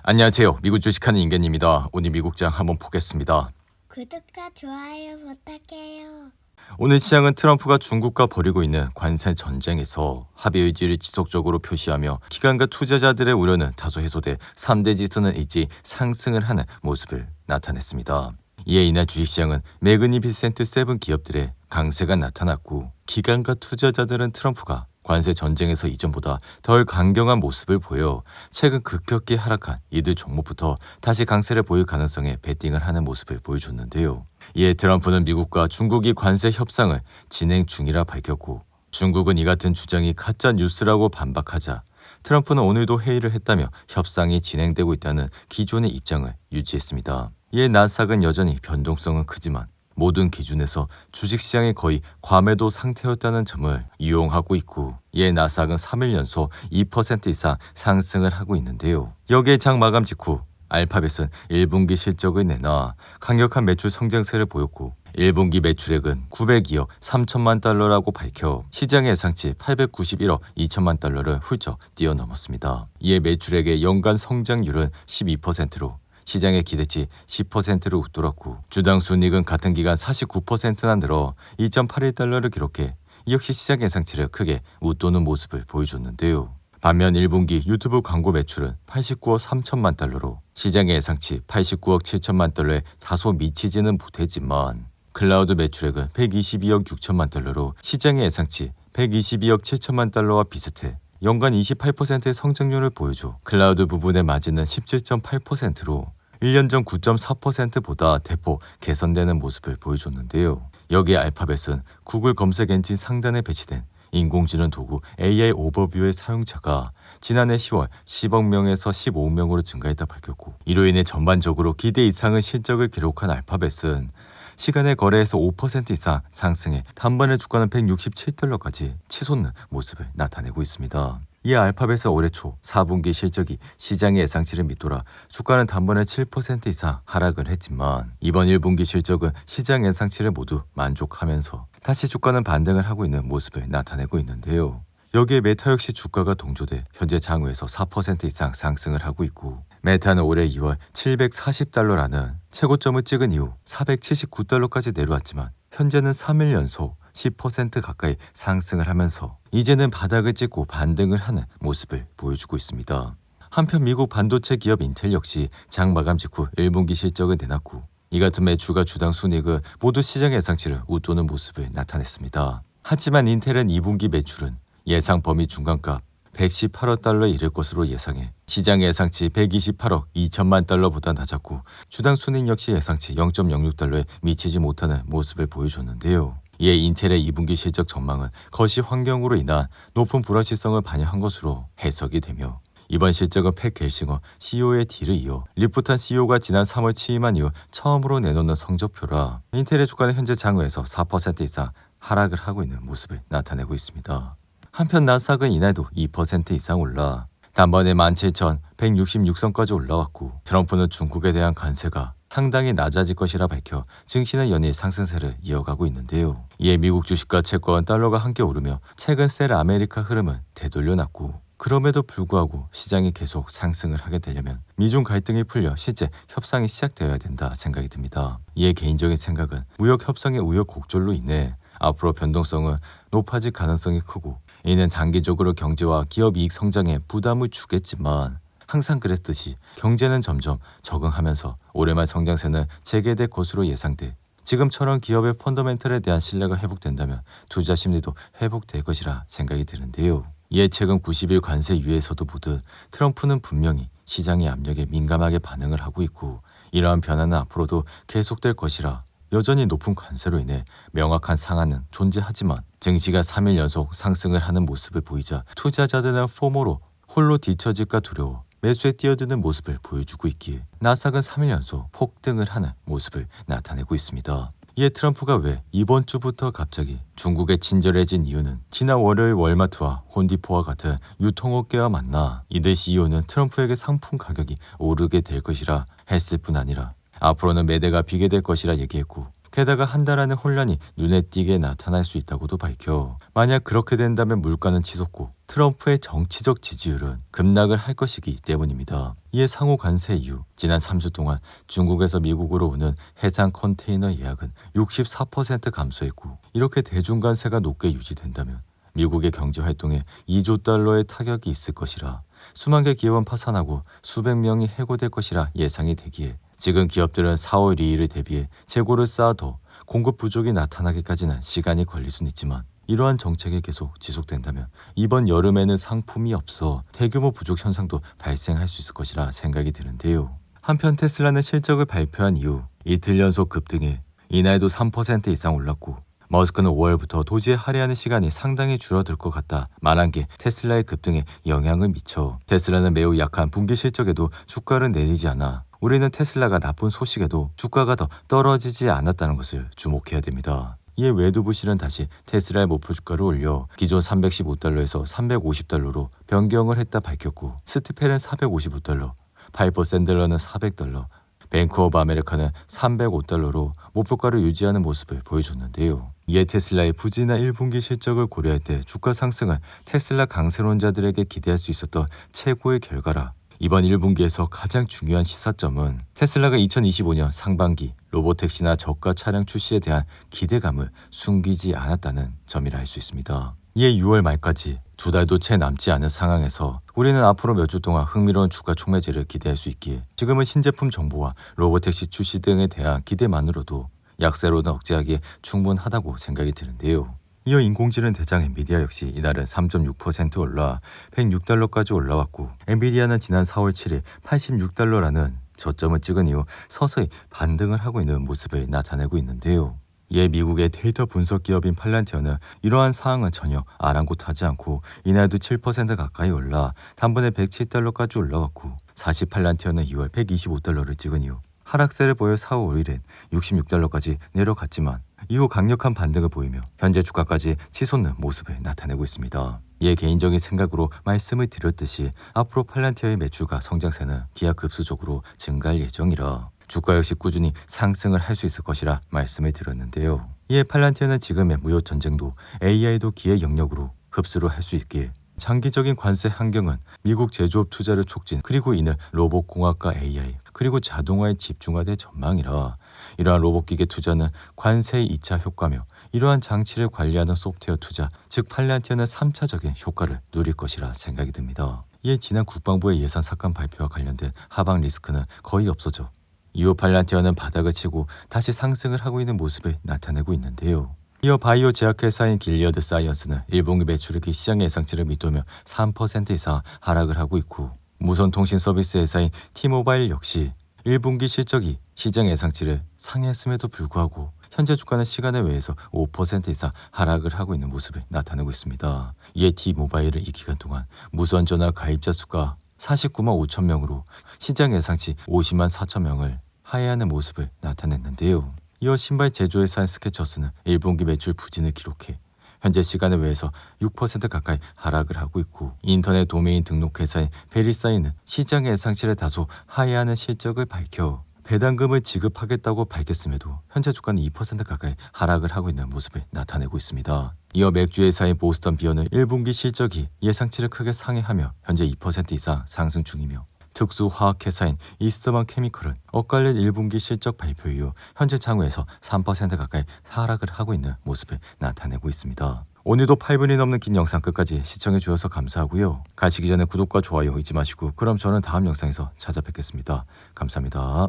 안녕하세요. 미국 주식하는 임견입니다. 오늘 미국장 한번 보겠습니다. 구독과 좋아요 부탁해요. 오늘 시장은 트럼프가 중국과 벌이고 있는 관세 전쟁에서 합의 의지를 지속적으로 표시하며 기관과 투자자들의 우려는 다소 해소돼 3대 지수는 일찍 상승을 하는 모습을 나타냈습니다. 이에 이날 주식시장은 매그니피센트 세븐 기업들의 강세가 나타났고 기관과 투자자들은 트럼프가 관세 전쟁에서 이전보다 덜 강경한 모습을 보여 최근 급격히 하락한 이들 종목부터 다시 강세를 보일 가능성에 베팅을 하는 모습을 보여줬는데요. 이에 트럼프는 미국과 중국이 관세 협상을 진행 중이라 밝혔고 중국은 이 같은 주장이 가짜 뉴스라고 반박하자 트럼프는 오늘도 회의를 했다며 협상이 진행되고 있다는 기존의 입장을 유지했습니다. 이에 나스닥은 여전히 변동성은 크지만 모든 기준에서 주식시장이 거의 과매도 상태였다는 점을 이용하고 있고 이에 나스닥은 3일 연속 2% 이상 상승을 하고 있는데요. 여기에 장 마감 직후 알파벳은 1분기 실적을 내놔 강력한 매출 성장세를 보였고 1분기 매출액은 902억 3천만 달러라고 밝혀 시장의 예상치 891억 2천만 달러를 훌쩍 뛰어넘었습니다. 이에 매출액의 연간 성장률은 12%로 시장의 기대치 10%를 웃돌았고 주당 순이익은 같은 기간 49%나 늘어 2.81달러를 기록해 이 역시 시장 예상치를 크게 웃도는 모습을 보여줬는데요. 반면 1분기 유튜브 광고 매출은 89억 3천만 달러로 시장의 예상치 89억 7천만 달러에 다소 미치지는 못했지만 클라우드 매출액은 122억 6천만 달러로 시장의 예상치 122억 7천만 달러와 비슷해 연간 28%의 성장률을 보여줘 클라우드 부분의 마진은 17.8%로 1년 전 9.4%보다 대폭 개선되는 모습을 보여줬는데요. 여기에 알파벳은 구글 검색 엔진 상단에 배치된 인공지능 도구 AI 오버뷰의 사용자가 지난해 10월 10억 명에서 15억 명으로 증가했다 밝혔고 이로 인해 전반적으로 기대 이상의 실적을 기록한 알파벳은 시간의 거래에서 5% 이상 상승해 단번에 주가는 167달러까지 치솟는 모습을 나타내고 있습니다. 이 알파벳은 올해 초 4분기 실적이 시장의 예상치를 밑돌아 주가는 단번에 7% 이상 하락을 했지만 이번 1분기 실적은 시장 예상치를 모두 만족하면서 다시 주가는 반등을 하고 있는 모습을 나타내고 있는데요. 여기에 메타 역시 주가가 동조돼 현재 장외에서 4% 이상 상승을 하고 있고 메타는 올해 2월 740달러라는 최고점을 찍은 이후 479달러까지 내려왔지만 현재는 3일 연속 10% 가까이 상승을 하면서 이제는 바닥을 찍고 반등을 하는 모습을 보여주고 있습니다. 한편 미국 반도체 기업 인텔 역시 장 마감 직후 1분기 실적을 내놨고 이 같은 매출과 주당 순이익은 모두 시장 예상치를 웃도는 모습을 나타냈습니다. 하지만 인텔은 2분기 매출은 예상 범위 중간값 118억 달러에 이를 것으로 예상해 시장 예상치 128억 2천만 달러보다 낮았고 주당 순이익 역시 예상치 0.06달러에 미치지 못하는 모습을 보여줬는데요. 이에 인텔의 2분기 실적 전망은 거시 환경으로 인한 높은 불확실성을 반영한 것으로 해석이 되며 이번 실적은 팻 겔싱어 CEO의 뒤를 이어 리프탄 CEO가 지난 3월 취임한 이후 처음으로 내놓는 성적표라 인텔의 주가는 현재 장외에서 4% 이상 하락을 하고 있는 모습을 나타내고 있습니다. 한편 나스닥은 이날도 2% 이상 올라 단번에 17,166선까지 올라왔고 트럼프는 중국에 대한 관세가 상당히 낮아질 것이라 밝혀 증시는 연일 상승세를 이어가고 있는데요. 이에 미국 주식과 채권, 달러가 함께 오르며 최근 셀 아메리카 흐름은 되돌려놨고 그럼에도 불구하고 시장이 계속 상승을 하게 되려면 미중 갈등이 풀려 실제 협상이 시작되어야 된다 생각이 듭니다. 이에 개인적인 생각은 무역 협상의 우여곡절로 인해 앞으로 변동성은 높아질 가능성이 크고 이는 단기적으로 경제와 기업 이익 성장에 부담을 주겠지만 항상 그랬듯이 경제는 점점 적응하면서 올해말 성장세는 재개될 것으로 예상돼 지금처럼 기업의 펀더멘털에 대한 신뢰가 회복된다면 투자 심리도 회복될 것이라 생각이 드는데요. 이에 최근 90일 관세 유예에서도 보듯 트럼프는 분명히 시장의 압력에 민감하게 반응을 하고 있고 이러한 변화는 앞으로도 계속될 것이라 여전히 높은 관세로 인해 명확한 상한은 존재하지만 증시가 3일 연속 상승을 하는 모습을 보이자 투자자들은 포모로 홀로 뒤처질까 두려워 매수에 뛰어드는 모습을 보여주고 있기에 나스닥은 3일 연속 폭등을 하는 모습을 나타내고 있습니다. 이에 트럼프가 왜 이번 주부터 갑자기 중국에 친절해진 이유는 지난 월요일 월마트와 홈디포와 같은 유통업계와 만나 이들 CEO는 트럼프에게 상품 가격이 오르게 될 것이라 했을 뿐 아니라 앞으로는 매대가 비게 될 것이라 얘기했고 게다가 한 달 안에 혼란이 눈에 띄게 나타날 수 있다고도 밝혀 만약 그렇게 된다면 물가는 치솟고 트럼프의 정치적 지지율은 급락을 할 것이기 때문입니다. 이에 상호 관세 이후 지난 3주 동안 중국에서 미국으로 오는 해상 컨테이너 예약은 64% 감소했고 이렇게 대중 관세가 높게 유지된다면 미국의 경제 활동에 2조 달러의 타격이 있을 것이라 수만 개 기업은 파산하고 수백 명이 해고될 것이라 예상이 되기에 지금 기업들은 4월 2일을 대비해 재고를 쌓아둬 공급 부족이 나타나기까지는 시간이 걸릴 수는 있지만 이러한 정책이 계속 지속된다면 이번 여름에는 상품이 없어 대규모 부족 현상도 발생할 수 있을 것이라 생각이 드는데요. 한편 테슬라는 실적을 발표한 이후 이틀 연속 급등해 이날도 3% 이상 올랐고 머스크는 5월부터 도지에 할애하는 시간이 상당히 줄어들 것 같다 말한 게 테슬라의 급등에 영향을 미쳐 테슬라는 매우 약한 분기 실적에도 주가를 내리지 않아 우리는 테슬라가 나쁜 소식에도 주가가 더 떨어지지 않았다는 것을 주목해야 됩니다. 이에 외두 부실은 다시 테슬라의 목표 주가를 올려 기존 315달러에서 350달러로 변경을 했다 밝혔고 스티펠은 455달러, 파이퍼 샌들러는 400달러, 뱅크 오브 아메리카는 305달러로 목표가를 유지하는 모습을 보여줬는데요. 이에 테슬라의 부진한 1분기 실적을 고려할 때 주가 상승은 테슬라 강세론자들에게 기대할 수 있었던 최고의 결과라 이번 1분기에서 가장 중요한 시사점은 테슬라가 2025년 상반기 로보택시나 저가 차량 출시에 대한 기대감을 숨기지 않았다는 점이라 할 수 있습니다. 이에 6월 말까지 2달도 채 남지 않은 상황에서 우리는 앞으로 몇 주 동안 흥미로운 주가 촉매제를 기대할 수 있기에 지금은 신제품 정보와 로보택시 출시 등에 대한 기대만으로도 약세로는 억제하기에 충분하다고 생각이 드는데요. 이어 인공지능 대장 엔비디아 역시 이날은 3.6% 올라 106달러까지 올라왔고 엔비디아는 지난 4월 7일 86달러라는 저점을 찍은 이후 서서히 반등을 하고 있는 모습을 나타내고 있는데요. 이에 미국의 데이터 분석 기업인 팔란티어는 이러한 사항은 전혀 아랑곳하지 않고 이날도 7% 가까이 올라 단번에 107달러까지 올라왔고 48란티어는 2월 125달러를 찍은 이후 하락세를 보여 4월 5일엔 66달러까지 내려갔지만 이후 강력한 반등을 보이며 현재 주가까지 치솟는 모습을 나타내고 있습니다. 이에 개인적인 생각으로 말씀을 드렸듯이 앞으로 팔란티어의 매출과 성장세는 기하급수적으로 증가할 예정이라 주가 역시 꾸준히 상승을 할 수 있을 것이라 말씀을 드렸는데요. 이에 팔란티어는 지금의 무역 전쟁도 AI도 기회 영역으로 흡수를 할 수 있기에 장기적인 관세 환경은 미국 제조업 투자를 촉진 그리고 이는 로봇공학과 AI 그리고 자동화에 집중화될 전망이라 이러한 로봇기계 투자는 관세의 2차 효과며 이러한 장치를 관리하는 소프트웨어 투자 즉 팔란티어는 3차적인 효과를 누릴 것이라 생각이 듭니다. 이에 지난 국방부의 예산 삭감 발표와 관련된 하방 리스크는 거의 없어져 이후 팔란티어는 바닥을 치고 다시 상승을 하고 있는 모습을 나타내고 있는데요. 이어 바이오 제약회사인 길리어드 사이언스는 1분기 매출액이 시장 예상치를 밑돌며 3% 이상 하락을 하고 있고 무선통신 서비스 회사인 T-모바일 역시 1분기 실적이 시장 예상치를 상회했음에도 불구하고 현재 주가는 시간에 의해서 5% 이상 하락을 하고 있는 모습을 나타내고 있습니다. 이에 T-모바일은 이 기간 동안 무선전화 가입자 수가 49만 5천 명으로 시장 예상치 50만 4천 명을 하회하는 모습을 나타냈는데요. 이어 신발 제조회사인 스케쳐스는 1분기 매출 부진을 기록해 현재 시간에 의해서 6% 가까이 하락을 하고 있고 인터넷 도메인 등록 회사인 베리사인은 시장 예상치를 다소 하회하는 실적을 밝혀 배당금을 지급하겠다고 밝혔음에도 현재 주가는 2% 가까이 하락을 하고 있는 모습을 나타내고 있습니다. 이어 맥주 회사인 보스턴 비어는 1분기 실적이 예상치를 크게 상회하며 현재 2% 이상 상승 중이며 특수화학회사인 이스트먼 케미컬은 엇갈린 1분기 실적 발표 이후 현재 장외에서 3% 가까이 하락을 하고 있는 모습을 나타내고 있습니다. 오늘도 8분이 넘는 긴 영상 끝까지 시청해 주셔서 감사하고요. 가시기 전에 구독과 좋아요 잊지 마시고 그럼 저는 다음 영상에서 찾아뵙겠습니다. 감사합니다.